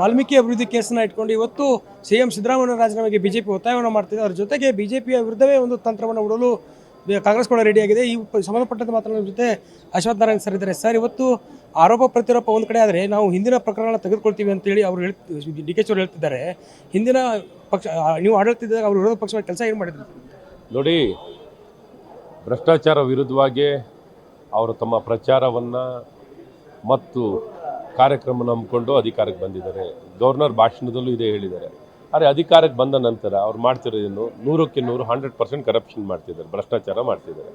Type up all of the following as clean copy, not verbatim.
ವಾಲ್ಮೀಕಿ ಅಭಿವೃದ್ಧಿ ಕೇಸನ್ನು ಇಟ್ಕೊಂಡು ಇವತ್ತು CM ಸಿದ್ದರಾಮಯ್ಯ ರಾಜೀನಾಮೆಗೆ ಬಿಜೆಪಿ ಒತ್ತಾಯವನ್ನು ಮಾಡ್ತಿದೆ. ಅದರ ಜೊತೆಗೆ ಬಿಜೆಪಿಯ ವಿರುದ್ಧವೇ ಒಂದು ತಂತ್ರವನ್ನು ಹೂಡಲು ಕಾಂಗ್ರೆಸ್ ಕೂಡ ರೆಡಿಯಾಗಿದೆ. ಈ ಸಂಬಂಧಪಟ್ಟಂತೆ ಮಾತನಾಡೋ ಜೊತೆ ಅಶ್ವಥ್ ನಾರಾಯಣ್ ಸರ್ ಇದ್ದಾರೆ. ಸರ್, ಇವತ್ತು ಆರೋಪ ಪ್ರತ್ಯಾರೋಪ ಒಂದು ಕಡೆ ಆದರೆ ನಾವು ಹಿಂದಿನ ಪ್ರಕರಣ ತೆಗೆದುಕೊಳ್ತೀವಿ ಅಂತೇಳಿ ಅವರು DK ಅವರು ಹೇಳ್ತಿದ್ದಾರೆ. ಹಿಂದಿನ ಪಕ್ಷ ನೀವು ಆಡಳಿತದಾಗ ಅವರು ವಿರೋಧ ಪಕ್ಷವಾಗಿ ಕೆಲಸ ಏನು ಮಾಡಿದ್ರು ನೋಡಿ, ಭ್ರಷ್ಟಾಚಾರ ವಿರುದ್ಧವಾಗಿ ಅವರು ತಮ್ಮ ಪ್ರಚಾರವನ್ನು ಮತ್ತು ಕಾರ್ಯಕ್ರಮ ನಂಬಿಕೊಂಡು ಅಧಿಕಾರಕ್ಕೆ ಬಂದಿದ್ದಾರೆ. ಗವರ್ನರ್ ಭಾಷಣದಲ್ಲೂ ಇದೇ ಹೇಳಿದ್ದಾರೆ. ಆದರೆ ಅಧಿಕಾರಕ್ಕೆ ಬಂದ ನಂತರ ಅವ್ರು ಮಾಡ್ತಿರೋದೇನು 100ಕ್ಕೆ 100 100% ಕರಪ್ಷನ್ ಮಾಡ್ತಿದ್ದಾರೆ, ಭ್ರಷ್ಟಾಚಾರ ಮಾಡ್ತಿದ್ದಾರೆ.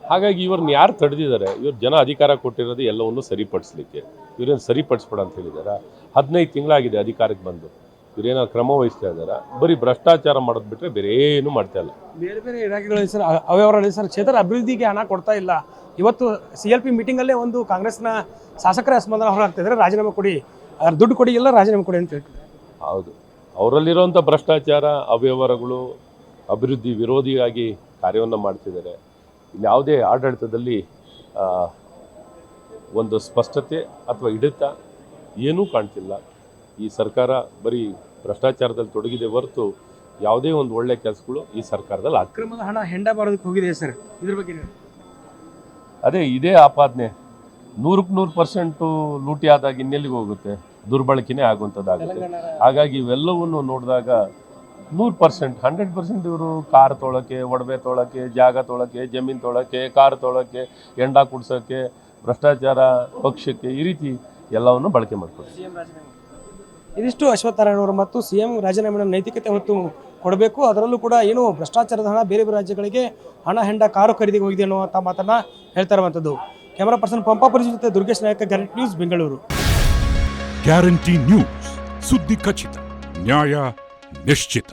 ಹಾಗಾಗಿ ಇವ್ರನ್ನ ಯಾರು ತಡೆದಿದ್ದಾರೆ? ಇವ್ರು ಜನ ಅಧಿಕಾರ ಕೊಟ್ಟಿರೋದು ಎಲ್ಲವನ್ನೂ ಸರಿಪಡಿಸ್ಲಿಕ್ಕೆ. ಇವ್ರೇನು ಸರಿಪಡಿಸ್ಬೇಡ ಅಂತ ಹೇಳಿದ್ದಾರೆ. 15 ತಿಂಗಳಾಗಿದೆ ಅಧಿಕಾರಕ್ಕೆ ಬಂದು. ಇವರೇನೋ ಕ್ರಮ ವಹಿಸ್ತಾ ಇದ್ದಾರೆ. ಬರೀ ಭ್ರಷ್ಟಾಚಾರ ಮಾಡೋದು ಬಿಟ್ಟರೆ ಬೇರೆ ಏನು ಮಾಡ್ತಾ ಇಲ್ಲ. ಬೇರೆ ಬೇರೆ ಇಲಾಖೆಗಳಲ್ಲಿ ಸರ್ ಅವ್ಯವಹಾರಗಳಲ್ಲಿ ಸರ್ ಕ್ಷೇತ್ರ ಅಭಿವೃದ್ಧಿಗೆ ಹಣ ಕೊಡ್ತಾ ಇಲ್ಲ. ಇವತ್ತು CLP ಮೀಟಿಂಗಲ್ಲೇ ಒಂದು ಕಾಂಗ್ರೆಸ್ನ ಶಾಸಕರ ಅಸಮಾಧಾನ ಹೊರಹಾಗ್ತಿದ್ದಾರೆ. ರಾಜೀನಾಮೆ ಕೊಡಿ, ಅದ್ರ ದುಡ್ಡು ಕೊಡಿ, ಎಲ್ಲ ರಾಜೀನಾಮೆ ಕೊಡಿ ಅಂತ ಹೇಳ್ತಾರೆ. ಹೌದು, ಅವರಲ್ಲಿರುವಂಥ ಭ್ರಷ್ಟಾಚಾರ, ಅವ್ಯವಹಾರಗಳು, ಅಭಿವೃದ್ಧಿ ವಿರೋಧಿಯಾಗಿ ಕಾರ್ಯವನ್ನು ಮಾಡ್ತಿದ್ದಾರೆ. ಇಲ್ಲಿ ಯಾವುದೇ ಆಡಳಿತದಲ್ಲಿ ಒಂದು ಸ್ಪಷ್ಟತೆ ಅಥವಾ ಹಿಡಿತ ಏನೂ ಕಾಣ್ತಿಲ್ಲ. ಈ ಸರ್ಕಾರ ಬರೀ ಭ್ರಷ್ಟಾಚಾರದಲ್ಲಿ ತೊಡಗಿದೆ ಹೊರತು ಯಾವುದೇ ಒಂದು ಒಳ್ಳೆ ಕೆಲಸಗಳು ಈ ಸರ್ಕಾರದಲ್ಲಿ ಅಕ್ರಮದ ಹಣ ಹೆಂಡ ಬಾರೋದಕ್ಕೆ ಹೋಗಿದೆ ಸರ್. ಇದ್ರ ಬಗ್ಗೆ ಅದೇ ಇದೇ ಆಪಾದನೆ. 100ಕ್ಕೆ 100% ಲೂಟಿ ಆದಾಗ ಇನ್ನೆಲ್ಲಿಗೆ ಹೋಗುತ್ತೆ? ದುರ್ಬಳಕೆನೇ ಆಗುವಂಥದ್ದಾಗುತ್ತೆ. ಹಾಗಾಗಿ ಇವೆಲ್ಲವನ್ನು ನೋಡಿದಾಗ 100%, 100% ಇವರು ಕಾರ್ ತೊಳಕ್ಕೆ, ಒಡವೆ ತೊಳಕ್ಕೆ, ಜಾಗ ತೊಳಕ್ಕೆ, ಜಮೀನು ತೊಳಕ್ಕೆ, ಕಾರ್ ತೊಳಕ್ಕೆ, ಎಂಡ ಕುಡ್ಸೋಕ್ಕೆ, ಭ್ರಷ್ಟಾಚಾರ ಪಕ್ಷಕ್ಕೆ, ಈ ರೀತಿ ಎಲ್ಲವನ್ನು ಬಳಕೆ ಮಾಡ್ಕೊಡ್ತಾರೆ. ಇದಿಷ್ಟು ಅಶ್ವಥ್ ನಾರಾಯಣ್ ಅವರು ಮತ್ತು CM ರಾಜೀನಾಮೆ ನೈತಿಕತೆ ಹೊತ್ತು ಕೊಡಬೇಕು. ಅದರಲ್ಲೂ ಕೂಡ ಏನು ಭ್ರಷ್ಟಾಚಾರದ ಹಣ ಬೇರೆ ಬೇರೆ ರಾಜ್ಯಗಳಿಗೆ ಹಣ ಹೆಂಡ ಕಾರು ಖರೀದಿಗೆ ಹೋಗಿದೆ ಅನ್ನುವಂಥ ಮಾತನ್ನು ಹೇಳ್ತಾ ಇರುವಂಥದ್ದು. ಕ್ಯಾಮರಾ ಪರ್ಸನ್ ಪಂಪಾಪುರಿ ಜೊತೆ ದುರ್ಗೇಶ್ ನಾಯಕ, guarantee news, Bengaluru. Guarantee news, ಸುದ್ದಿ ಖಚಿತ, ನ್ಯಾಯ ನಿಶ್ಚಿತ.